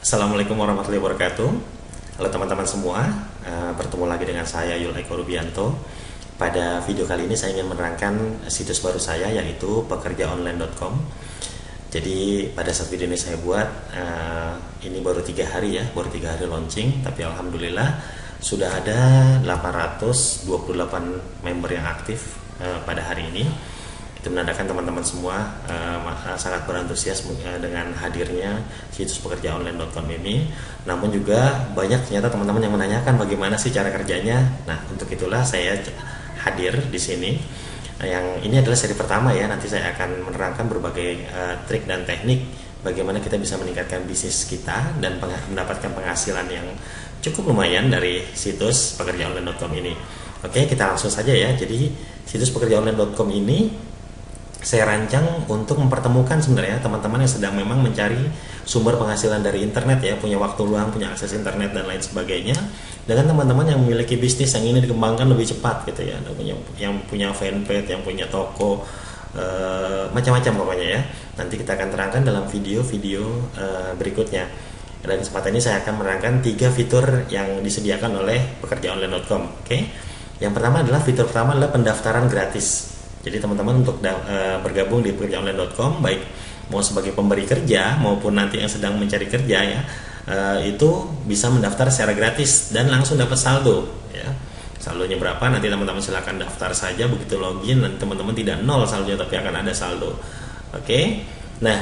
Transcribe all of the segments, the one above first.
Assalamualaikum warahmatullahi wabarakatuh. Halo teman-teman semua, bertemu lagi dengan saya Yul Eko Rubianto. Pada video kali ini saya ingin menerangkan situs baru saya, yaitu pekerjaonline.com. Jadi pada saat video ini saya buat, ini baru 3 hari ya, baru 3 hari launching. Tapi alhamdulillah sudah ada 828 member yang aktif pada hari ini. Itu menandakan teman-teman semua sangat berantusias dengan hadirnya situs pekerjaonline.com ini. Namun juga banyak ternyata teman-teman yang menanyakan bagaimana sih cara kerjanya. Nah, untuk itulah saya hadir di sini. Yang ini adalah seri pertama ya. Nanti saya akan menerangkan berbagai trik dan teknik bagaimana kita bisa meningkatkan bisnis kita dan mendapatkan penghasilan yang cukup lumayan dari situs pekerjaonline.com ini. Oke, kita langsung saja ya. Jadi situs pekerjaonline.com ini saya rancang untuk mempertemukan sebenarnya teman-teman yang sedang memang mencari sumber penghasilan dari internet ya, punya waktu luang, punya akses internet dan lain sebagainya, dengan teman-teman yang memiliki bisnis yang ingin dikembangkan lebih cepat gitu ya, yang punya fanpage, yang punya toko, macam-macam pokoknya ya. Nanti kita akan terangkan dalam video-video berikutnya. Dan kesempatan ini saya akan menerangkan 3 fitur yang disediakan oleh pekerjaonline.com. Oke. Yang pertama adalah fitur pertama adalah pendaftaran gratis. Jadi teman-teman untuk bergabung di pekerjaonline.com, baik mau sebagai pemberi kerja maupun nanti yang sedang mencari kerja ya, itu bisa mendaftar secara gratis dan langsung dapat saldo ya. Saldonya berapa nanti teman-teman silakan daftar saja, begitu login dan teman-teman tidak nol saldonya tapi akan ada saldo. Oke. Nah,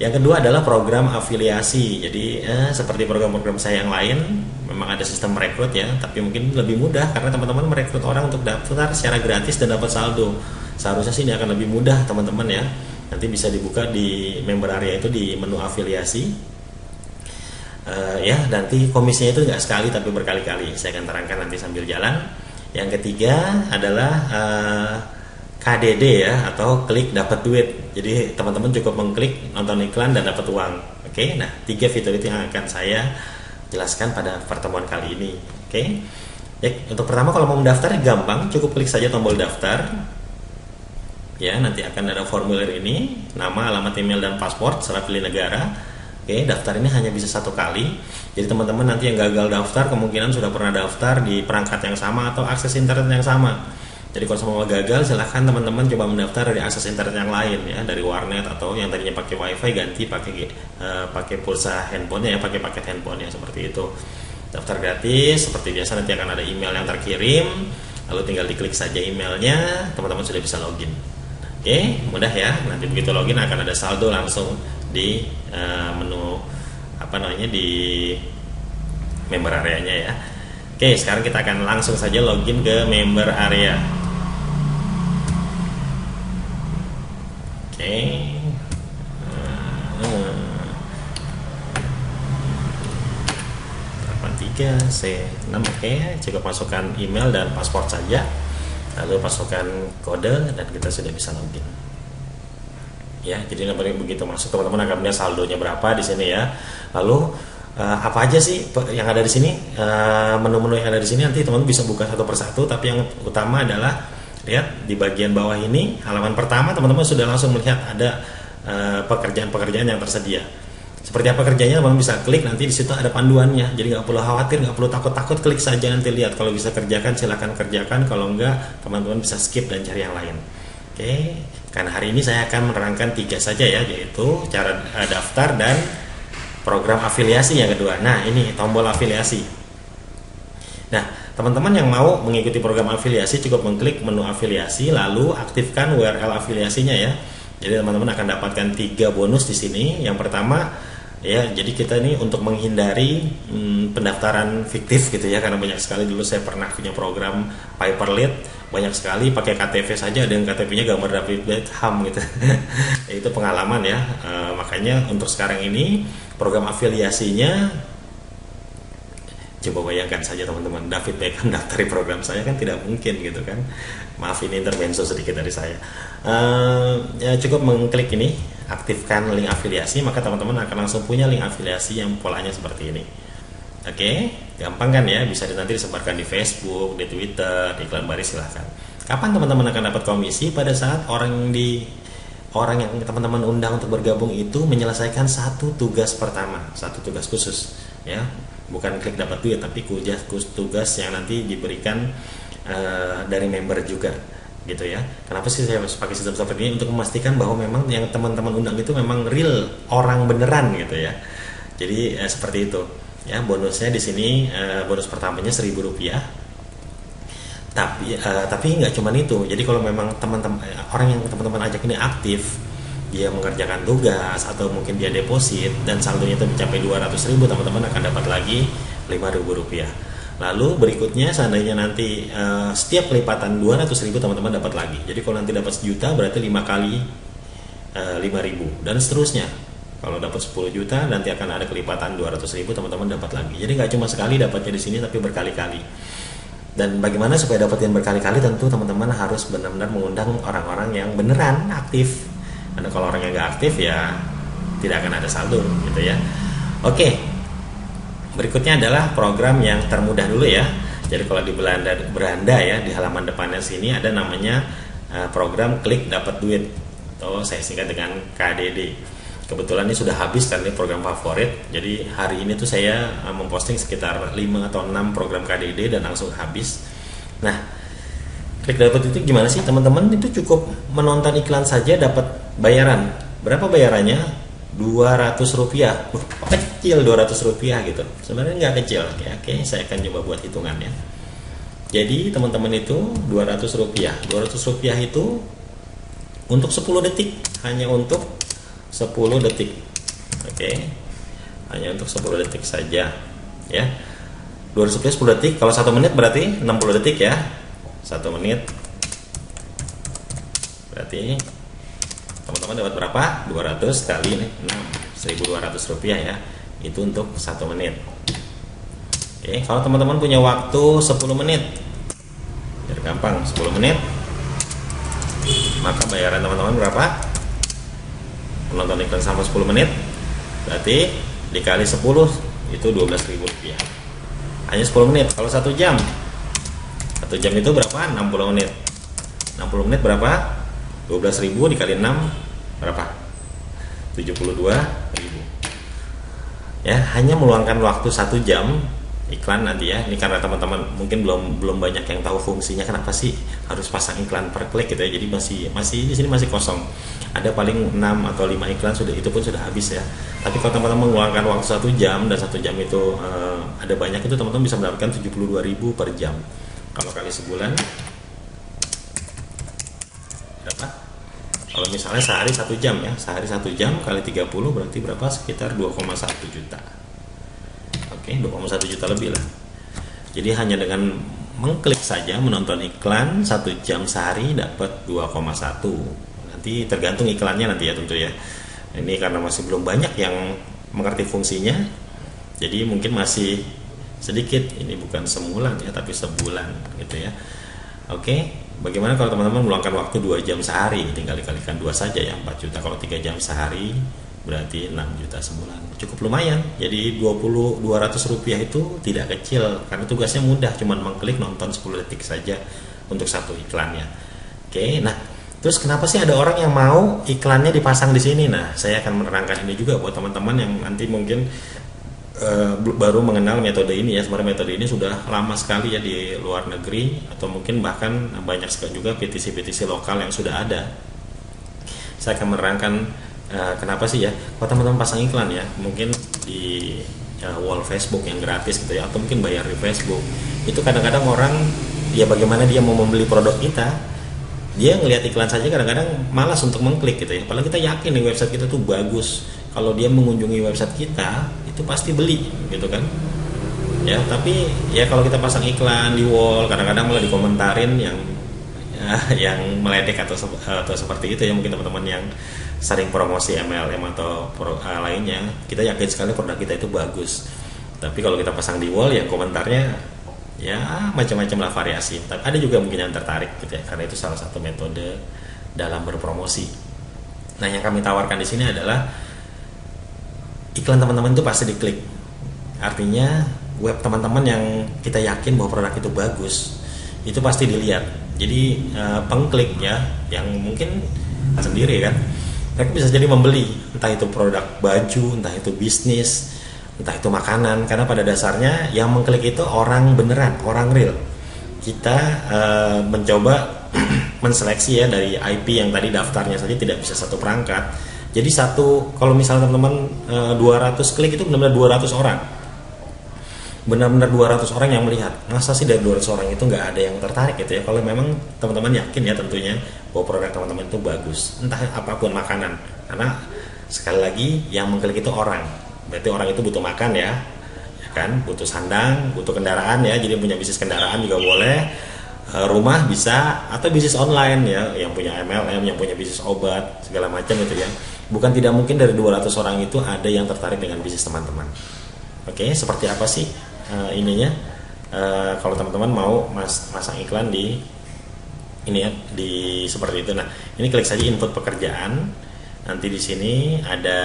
yang kedua adalah program afiliasi. Jadi seperti program-program saya yang lain, memang ada sistem merekrut ya, tapi mungkin lebih mudah karena teman-teman merekrut orang untuk daftar secara gratis dan dapat saldo. Seharusnya sih ini akan lebih mudah teman-teman ya. Nanti bisa dibuka di member area itu di menu afiliasi. Ya, nanti komisinya itu nggak sekali tapi berkali-kali. Saya akan terangkan nanti sambil jalan. Yang ketiga adalah KDD ya, atau klik dapat duit. Jadi teman-teman cukup mengklik nonton iklan dan dapat uang. Oke, nah 3 fitur itu yang akan saya jelaskan pada pertemuan kali ini. Oke, ya, untuk pertama kalau mau mendaftar gampang, cukup klik saja tombol daftar. Ya, nanti akan ada formulir ini, nama, alamat email dan paspor serta pilih negara. Oke, daftar ini hanya bisa 1 kali. Jadi teman-teman nanti yang gagal daftar kemungkinan sudah pernah daftar di perangkat yang sama atau akses internet yang sama. Jadi kalau semua gagal, silahkan teman-teman coba mendaftar dari akses internet yang lain ya, dari warnet atau yang tadinya pakai wifi ganti pakai pulsa handphone ya, pakai paket handphone ya, seperti itu. Daftar gratis, seperti biasa nanti akan ada email yang terkirim, lalu tinggal diklik saja emailnya, teman-teman sudah bisa login. Oke, mudah ya. Nanti begitu login akan ada saldo langsung di menu di member areanya ya. Oke, sekarang kita akan langsung saja login ke member area. Oke. 83C6. Oke, cukup masukkan email dan paspor saja. Lalu masukkan kode dan kita sudah bisa login. Ya, jadi nanti begitu masuk teman-teman akan melihat saldonya berapa di sini ya. Lalu apa aja sih yang ada di sini? Menu-menu yang ada di sini nanti teman-teman bisa buka satu persatu, tapi yang utama adalah lihat di bagian bawah ini, halaman pertama teman-teman sudah langsung melihat ada pekerjaan-pekerjaan yang tersedia. Seperti apa kerjanya, teman-teman bisa klik, nanti di situ ada panduannya. Jadi nggak perlu khawatir, nggak perlu takut-takut, klik saja nanti lihat. Kalau bisa kerjakan silakan kerjakan, kalau enggak teman-teman bisa skip dan cari yang lain. Oke, karena hari ini saya akan menerangkan 3 saja ya, yaitu cara daftar dan program afiliasi yang kedua. Nah, ini tombol afiliasi. Nah, teman-teman yang mau mengikuti program afiliasi cukup mengklik menu afiliasi lalu aktifkan URL afiliasinya ya. Jadi teman-teman akan dapatkan 3 bonus di sini. Yang pertama ya, jadi kita ini untuk menghindari pendaftaran fiktif gitu ya, karena banyak sekali dulu saya pernah punya program Paperlead, banyak sekali pakai KTP saja, ada yang KTP-nya gambar David Beckham gitu. Itu pengalaman ya. Makanya untuk sekarang ini program afiliasinya, coba bayangkan saja teman-teman, David Beckham daftari program saya kan tidak mungkin gitu kan. Maaf, ini intervensi sedikit dari saya. Ya, cukup mengklik ini, aktifkan link afiliasi, maka teman-teman akan langsung punya link afiliasi yang polanya seperti ini. Oke, gampang kan ya, bisa nanti disebarkan di Facebook, di Twitter, di iklan baris, silahkan. Kapan teman-teman akan dapat komisi? Pada saat orang yang di orang yang teman-teman undang untuk bergabung itu menyelesaikan satu tugas pertama, satu tugas khusus ya, bukan klik dapat duit, tapi tugas yang nanti diberikan dari member juga gitu ya. Kenapa sih saya pakai sistem seperti ini? Untuk memastikan bahwa memang yang teman-teman undang itu memang real orang beneran gitu ya. Jadi seperti itu ya. Bonusnya di sini bonus pertamanya Rp1.000. Tapi nggak cuma itu. Jadi kalau memang teman-teman orang yang teman-teman ajak ini aktif, dia mengerjakan tugas atau mungkin dia deposit dan saldonya itu mencapai 200.000, teman-teman akan dapat lagi Rp5.000. Lalu berikutnya seandainya nanti setiap kelipatan 200.000 teman-teman dapat lagi. Jadi kalau nanti dapat 1 juta berarti 5 kali 5.000 dan seterusnya. Kalau dapat 10 juta nanti akan ada kelipatan 200.000 teman-teman dapat lagi. Jadi nggak cuma sekali dapatnya di sini tapi berkali-kali. Dan bagaimana supaya dapetin berkali-kali, tentu teman-teman harus benar-benar mengundang orang-orang yang beneran aktif. Karena kalau orang yang nggak aktif ya tidak akan ada saldo gitu ya. Oke. Berikutnya adalah program yang termudah dulu ya. Jadi kalau di beranda ya, di halaman depannya sini ada namanya program klik dapat duit atau saya singkat dengan KDD. Kebetulan ini sudah habis karena ini program favorit. Jadi hari ini tuh saya memposting sekitar 5 atau 6 program KDD dan langsung habis. Nah, klik dapat itu gimana sih teman-teman? Itu cukup menonton iklan saja dapat bayaran. Berapa bayarannya? Rp200. Kecil Rp200 gitu. Sebenarnya nggak kecil. Oke, saya akan coba buat hitungannya. Jadi teman-teman itu Rp200. Rp200 itu untuk 10 detik, hanya untuk 10 detik. Oke. Hanya untuk 10 detik saja ya. Rp200 10 detik. Kalau 1 menit berarti 60 detik ya. 1 menit berarti teman-teman dapat berapa? 200 kali 6, Rp1.200 ya. Itu untuk 1 menit. Oke, kalau teman-teman punya waktu 10 menit, biar gampang, 10 menit, maka bayaran teman-teman berapa? Menonton iklan sama 10 menit, berarti dikali 10 itu Rp12.000. Hanya 10 menit. Kalau 1 jam, 1 jam itu berapa? 60 menit. 60 menit berapa? 12.000 dikali 6 berapa? 72.000 ya. Hanya meluangkan waktu 1 jam iklan nanti ya. Ini karena teman-teman mungkin belum banyak yang tahu fungsinya kenapa sih harus pasang iklan per klik gitu ya. Jadi masih di sini masih kosong. Ada paling 6 atau 5 iklan, sudah itu pun sudah habis ya. Tapi kalau teman-teman meluangkan waktu 1 jam dan 1 jam itu ada banyak, itu teman-teman bisa mendapatkan 72.000 per jam. Kalau kali sebulan berapa? Kalau misalnya sehari 1 jam ya, sehari 1 jam kali 30 berarti berapa? Sekitar 2,1 juta. Oke, 2,1 juta lebih lah. Jadi hanya dengan mengklik saja menonton iklan 1 jam sehari dapat 2,1. Nanti tergantung iklannya nanti ya tentu ya. Ini karena masih belum banyak yang mengerti fungsinya, jadi mungkin masih sedikit. Ini bukan sebulan ya, tapi sebulan gitu ya. Oke. Bagaimana kalau teman-teman meluangkan waktu 2 jam sehari? Tinggal dikalikan 2 saja ya, 4 juta. Kalau 3 jam sehari berarti 6 juta sebulan. Cukup lumayan. Jadi Rp200 itu tidak kecil karena tugasnya mudah, cuman mengklik nonton 10 detik saja untuk satu iklannya. Oke, nah terus kenapa sih ada orang yang mau iklannya dipasang di sini? Nah, saya akan menerangkan ini juga buat teman-teman yang nanti mungkin baru mengenal metode ini ya. Sebenarnya metode ini sudah lama sekali ya di luar negeri, atau mungkin bahkan banyak sekali juga petisi-petisi lokal yang sudah ada. Saya akan menerangkan kenapa sih ya kalau teman-teman pasang iklan ya, mungkin di wall Facebook yang gratis gitu ya, atau mungkin bayar di Facebook. Itu kadang-kadang orang ya bagaimana dia mau membeli produk kita, dia ngelihat iklan saja kadang-kadang malas untuk mengklik gitu ya. Padahal kita yakin nih website kita tuh bagus. Kalau dia mengunjungi website kita itu pasti beli gitu kan ya. Tapi ya kalau kita pasang iklan di wall, kadang-kadang malah dikomentarin yang meledek atau seperti itu ya. Mungkin teman-teman yang sering promosi MLM atau lainnya, kita yakin sekali produk kita itu bagus, tapi kalau kita pasang di wall ya komentarnya ya macam-macam lah variasi. Tapi ada juga mungkin yang tertarik gitu ya, karena itu salah satu metode dalam berpromosi. Nah, yang kami tawarkan di sini adalah iklan teman-teman itu pasti diklik. Artinya web teman-teman yang kita yakin bahwa produk itu bagus, itu pasti dilihat. Jadi pengklik ya, yang mungkin sendiri kan. Mereka bisa jadi membeli, entah itu produk baju, entah itu bisnis, entah itu makanan, karena pada dasarnya yang mengklik itu orang beneran, orang real. Kita mencoba menseleksi ya dari IP yang tadi daftarnya saja tidak bisa satu perangkat. Jadi kalau misalnya teman-teman 200 klik itu benar-benar 200 orang. Benar-benar 200 orang yang melihat. Masa sih dari 200 orang itu nggak ada yang tertarik gitu ya? Kalau memang teman-teman yakin ya tentunya bahwa produk teman-teman itu bagus, entah apapun makanan. Karena sekali lagi yang mengklik itu orang. Berarti orang itu butuh makan ya kan, butuh sandang, butuh kendaraan ya. Jadi punya bisnis kendaraan juga boleh, rumah bisa, atau bisnis online ya, yang punya MLM, yang punya bisnis obat segala macam itu ya. Bukan tidak mungkin dari 200 orang itu ada yang tertarik dengan bisnis teman-teman. Oke, seperti apa sih ininya? Kalau teman-teman mau masang iklan di ini ya, di seperti itu. Nah, ini klik saja input pekerjaan. Nanti di sini ada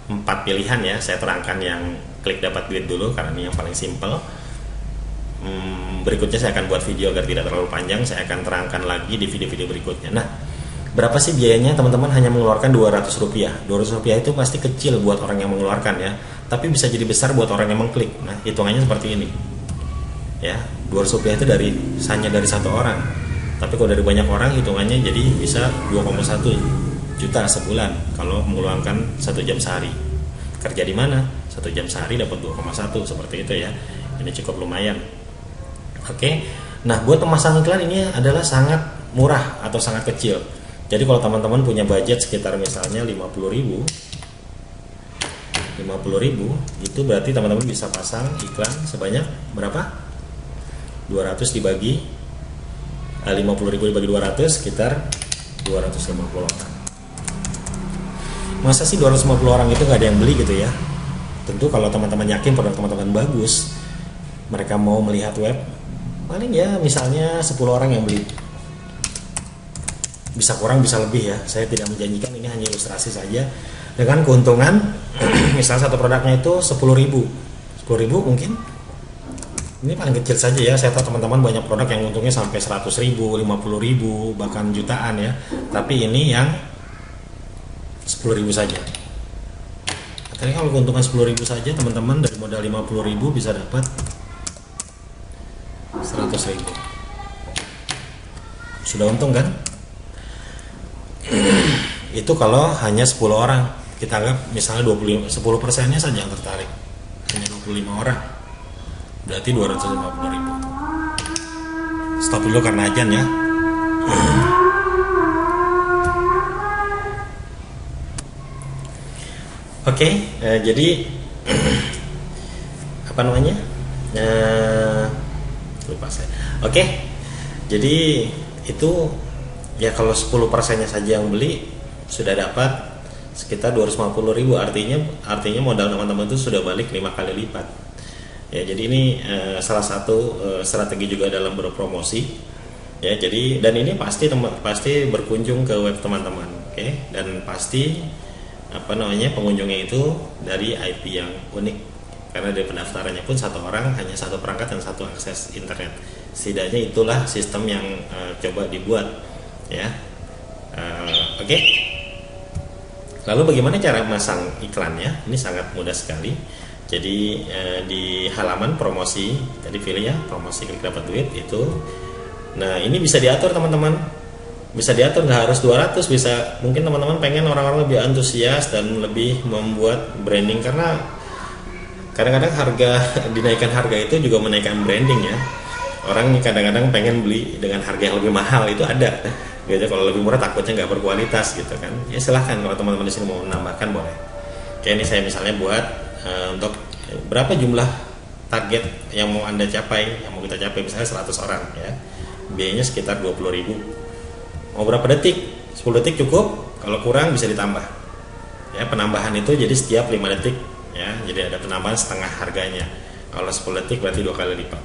4 pilihan ya. Saya terangkan yang klik dapat duit dulu karena ini yang paling simple. Berikutnya saya akan buat video agar tidak terlalu panjang. Saya akan terangkan lagi di video-video berikutnya. Nah, berapa sih biayanya? Teman-teman hanya mengeluarkan Rp200. Rp200 itu pasti kecil buat orang yang mengeluarkan ya, tapi bisa jadi besar buat orang yang mengklik. Nah, hitungannya seperti ini ya. Rp200 itu hanya dari satu orang, tapi kalau dari banyak orang hitungannya jadi bisa 2,1 juta sebulan kalau mengeluarkan 1 jam sehari. Kerja di mana? 1 jam sehari dapat 2,1, seperti itu ya. Ini cukup lumayan. Oke. Nah, buat pemasang iklan ini adalah sangat murah atau sangat kecil. Jadi kalau teman-teman punya budget sekitar misalnya 50.000, itu berarti teman-teman bisa pasang iklan sebanyak berapa? 200 dibagi 50.000 dibagi 200 sekitar 250 orang. Masa sih 250 orang itu nggak ada yang beli gitu ya? Tentu kalau teman-teman yakin produk teman-teman bagus, mereka mau melihat web, paling ya misalnya 10 orang yang beli. Bisa kurang bisa lebih ya, saya tidak menjanjikan, ini hanya ilustrasi saja. Dengan keuntungan misalnya satu produknya itu 10.000 mungkin ini paling kecil saja ya. Saya tahu teman-teman banyak produk yang untungnya sampai 100.000, 50.000, bahkan jutaan ya, tapi ini yang 10.000 saja. Tapi kalau keuntungan 10.000 saja teman-teman, dari modal 50.000 bisa dapat 100.000. Sudah untung kan? Itu kalau hanya 10 orang. Kita anggap misalnya 10%-nya saja yang tertarik, hanya 25 orang, berarti 250.000. Stop dulu karena ajan ya. Oke, jadi apa namanya? Lupa saya. Oke, jadi itu ya, kalau 10%-nya saja yang beli sudah dapat sekitar 250.000, artinya modal teman-teman itu sudah balik 5 kali lipat. Ya, jadi ini salah satu strategi juga dalam berpromosi. Ya, jadi dan ini pasti berkunjung ke web teman-teman, oke? Dan pasti pengunjungnya itu dari IP yang unik. Karena dari pendaftarannya pun satu orang hanya satu perangkat dan satu akses internet. Setidaknya itulah sistem yang coba dibuat ya. Oke. Lalu bagaimana cara masang iklannya? Ini sangat mudah sekali. Jadi di halaman promosi tadi pilih ya, promosi klik dapat duit itu. Nah, ini bisa diatur teman-teman. Bisa diatur, nggak harus 200, bisa mungkin teman-teman pengen orang-orang lebih antusias dan lebih membuat branding, karena kadang-kadang dinaikkan harga itu juga menaikkan branding ya. Orang kadang-kadang pengen beli dengan harga yang lebih mahal, itu ada gitu. Kalau lebih murah takutnya nggak berkualitas gitu kan. Ya silahkan kalau teman-teman di sini mau menambahkan boleh. Kayak ini saya misalnya buat untuk berapa jumlah target yang mau Anda capai, yang mau kita capai, misalnya 100 orang ya. Biayanya sekitar 20.000. Mau berapa detik? 10 detik cukup, kalau kurang bisa ditambah. Ya, penambahan itu jadi setiap 5 detik ya. Jadi ada penambahan setengah harganya. Kalau 10 detik berarti 2 kali lipat.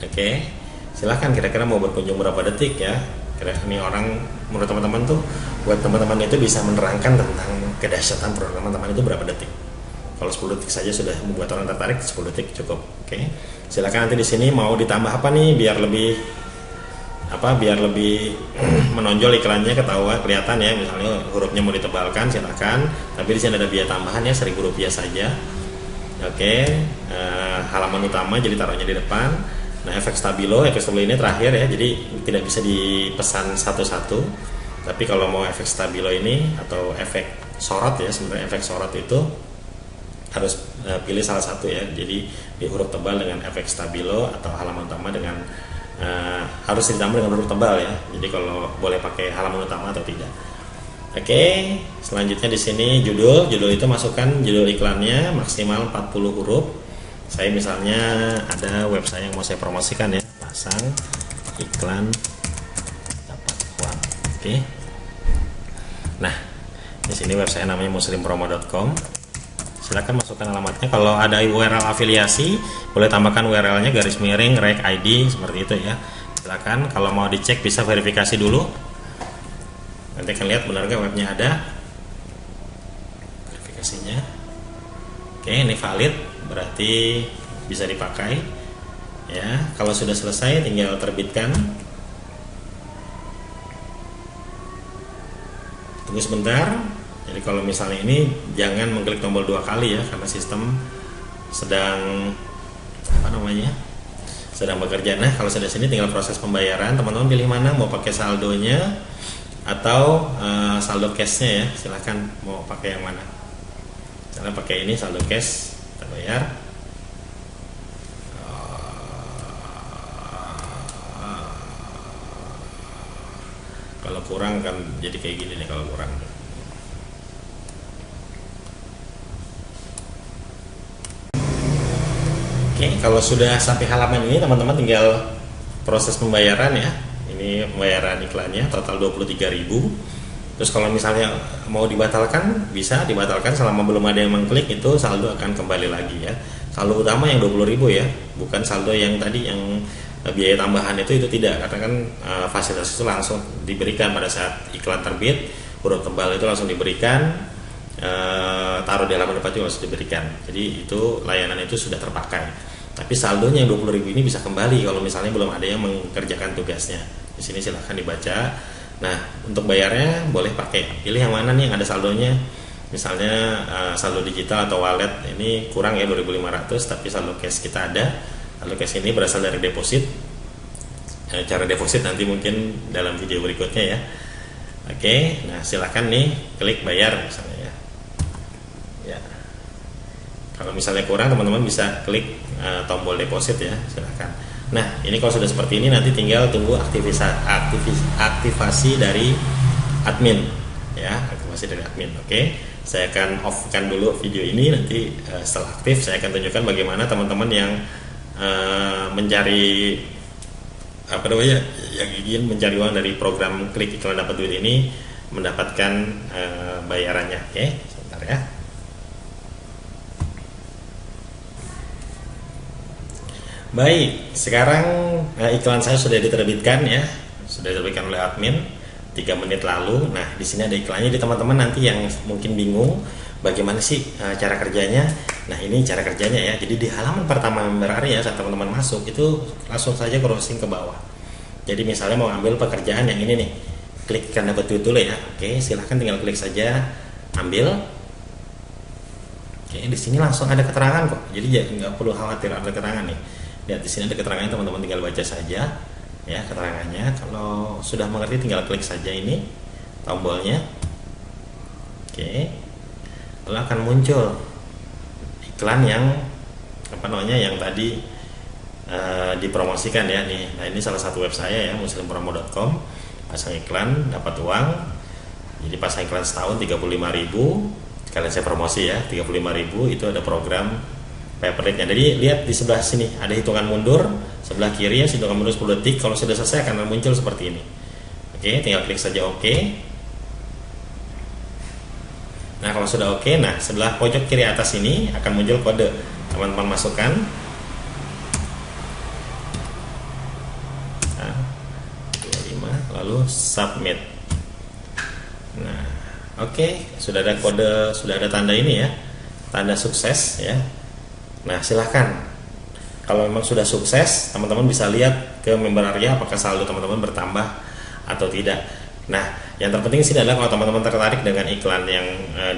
Oke. Silahkan kira-kira mau berkunjung berapa detik ya. Kira-kira ini orang menurut teman-teman tuh, buat teman-teman itu bisa menerangkan tentang kedahsyatan produk teman-teman itu berapa detik. Kalau 10 detik saja sudah membuat orang tertarik, 10 detik cukup. Oke. Silakan nanti di sini mau ditambah apa nih biar lebih biar lebih menonjol iklannya, ketahuan kelihatan ya. Misalnya hurufnya mau ditebalkan silakan, tapi di sini ada biaya tambahan ya, Rp1.000 saja. Oke, halaman utama jadi taruhnya di depan. Nah, efek stabilo ini terakhir ya, jadi tidak bisa dipesan satu-satu. Tapi kalau mau efek stabilo ini atau efek sorot ya, sebenarnya efek sorot itu harus pilih salah satu ya. Jadi di huruf tebal dengan efek stabilo atau halaman utama dengan harus ditambah dengan huruf tebal ya. Jadi kalau boleh pakai halaman utama atau tidak. Oke, selanjutnya di sini judul itu masukkan judul iklannya maksimal 40 huruf. Saya misalnya ada web saya yang mau saya promosikan ya, pasang iklan dapat uang. Oke. Nah, di sini web saya namanya muslimpromo.com. Silakan masukkan alamatnya. Kalau ada URL afiliasi, boleh tambahkan URL-nya _rec ID seperti itu ya. Silakan. Kalau mau dicek bisa verifikasi dulu. Nanti akan lihat benar nggak webnya ada. Verifikasinya. Oke, ini valid, berarti bisa dipakai. Ya, kalau sudah selesai tinggal terbitkan. Tunggu sebentar. Jadi kalau misalnya ini jangan mengklik tombol 2 kali ya, karena sistem sedang sedang bekerja. Nah, kalau sudah sini tinggal proses pembayaran. Teman-teman pilih mana, mau pakai saldonya atau saldo cashnya ya. Silahkan mau pakai yang mana. Misalnya pakai ini saldo cash, kita bayar. Kalau kurang kan jadi kayak gini nih kalau kurang. Oke, kalau sudah sampai halaman ini teman-teman tinggal proses pembayaran ya. Ini pembayaran iklannya total 23.000. Terus kalau misalnya mau dibatalkan, bisa dibatalkan selama belum ada yang mengklik, itu saldo akan kembali lagi ya. Saldo utama yang 20.000 ya, bukan saldo yang tadi yang biaya tambahan itu tidak, karena kan fasilitas itu langsung diberikan pada saat iklan terbit, huruf tebal itu langsung diberikan, taruh di halaman depan itu langsung diberikan. Jadi itu layanan itu sudah terpakai. Tapi saldonya yang 20.000 ini bisa kembali kalau misalnya belum ada yang mengerjakan tugasnya. Di sini silahkan dibaca. Nah, untuk bayarnya boleh pakai, pilih yang mana nih yang ada saldonya. Misalnya saldo digital atau wallet ini kurang ya 2.500, tapi saldo cash kita ada. Saldo cash ini berasal dari deposit. Cara deposit nanti mungkin dalam video berikutnya ya. Oke, nah silahkan nih klik bayar misalnya ya. Kalau misalnya kurang, teman-teman bisa klik tombol deposit ya, silahkan. Nah, ini kalau sudah seperti ini nanti tinggal tunggu aktivasi dari admin ya, aktivasi dari admin. Oke, saya akan off-kan dulu video ini, nanti setelah aktif saya akan tunjukkan bagaimana teman-teman yang mencari yang ingin mencari uang dari program klik iklan dapat duit ini mendapatkan bayarannya. Oke, sebentar ya. Baik, sekarang iklan saya sudah diterbitkan ya, sudah diterbitkan oleh admin 3 menit lalu. Nah, di sini ada iklannya. Di teman-teman nanti yang mungkin bingung bagaimana sih cara kerjanya. Nah, ini cara kerjanya ya. Jadi di halaman pertama member area saat teman-teman masuk itu langsung saja crossing ke bawah. Jadi misalnya mau ambil pekerjaan yang ini nih, klik iklan dapat duit dulu ya. Oke, silahkan tinggal klik saja, ambil. Oke, di sini langsung ada keterangan kok. Jadi nggak perlu khawatir ada keterangan nih. Lihat di sini ada keterangannya, teman-teman tinggal baca saja ya keterangannya. Kalau sudah mengerti tinggal klik saja ini tombolnya. Oke. Lalu akan muncul iklan yang yang tadi dipromosikan ya nih. Nah, ini salah satu web saya ya, muslimpromo.com. Pasang iklan dapat uang. Jadi pasang iklan setahun 35.000. Sekalian saya promosi ya, 35.000 itu ada program paperlitnya. Jadi lihat di sebelah sini ada hitungan mundur, sebelah kiri ya hitungan mundur 10 detik. Kalau sudah selesai akan muncul seperti ini. Oke, tinggal klik saja oke. Nah, kalau sudah oke, nah sebelah pojok kiri atas ini akan muncul kode. Teman-teman masukkan. Nah, 25 lalu submit. Nah, oke, sudah ada kode, sudah ada tanda ini ya. Tanda sukses ya. Nah, silahkan. Kalau memang sudah sukses, teman-teman bisa lihat ke ke member area apakah saldo teman-teman bertambah atau tidak. Nah, yang terpenting sih adalah kalau teman-teman tertarik dengan iklan yang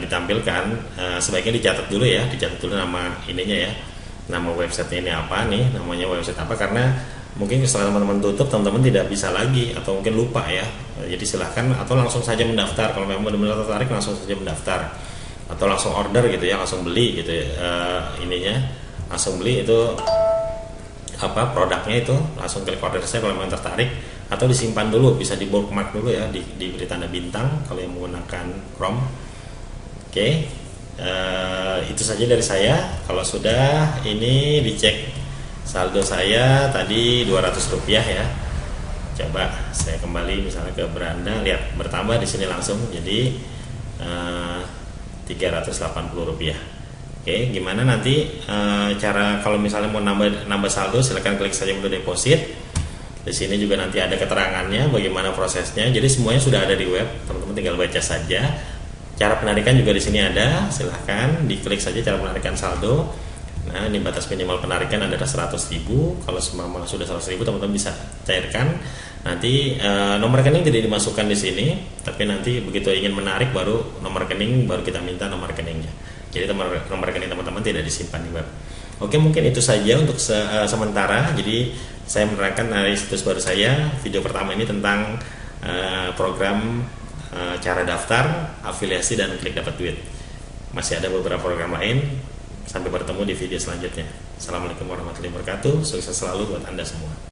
ditampilkan, sebaiknya dicatat dulu ya, dicatat dulu nama ininya ya, nama website ini apa nih, namanya website apa, karena mungkin setelah teman-teman tutup, teman-teman tidak bisa lagi atau mungkin lupa ya. Jadi silahkan atau langsung saja mendaftar kalau memang benar-benar tertarik, langsung saja mendaftar atau langsung order gitu ya, langsung beli gitu ya, ininya langsung beli itu apa produknya itu, langsung klik order saya kalau memang tertarik, atau disimpan dulu, bisa di bookmark dulu ya, diberi tanda bintang kalau yang menggunakan Chrome. Oke, itu saja dari saya. Kalau sudah, ini dicek saldo saya tadi Rp200 ya. Coba saya kembali misalnya ke beranda, lihat bertambah di sini langsung jadi Rp380. Oke, gimana nanti cara kalau misalnya mau nambah saldo, silahkan klik saja menu deposit. Di sini juga nanti ada keterangannya bagaimana prosesnya. Jadi semuanya sudah ada di web, teman-teman tinggal baca saja. Cara penarikan juga di sini ada, silahkan diklik saja cara penarikan saldo. Nah, ini batas minimal penarikan adalah 100.000. Kalau semua sudah 100.000, teman-teman bisa cairkan. Nanti nomor rekening tidak dimasukkan di sini, tapi nanti begitu ingin menarik baru nomor rekening, baru kita minta nomor rekeningnya. Jadi nomor rekening teman-teman tidak disimpan di web. Oke, mungkin itu saja untuk sementara. Jadi saya menerangkan dari situs baru saya, video pertama ini tentang program cara daftar, afiliasi, dan klik dapat duit. Masih ada beberapa program lain. Sampai bertemu di video selanjutnya. Assalamualaikum warahmatullahi wabarakatuh. Sukses selalu buat Anda semua.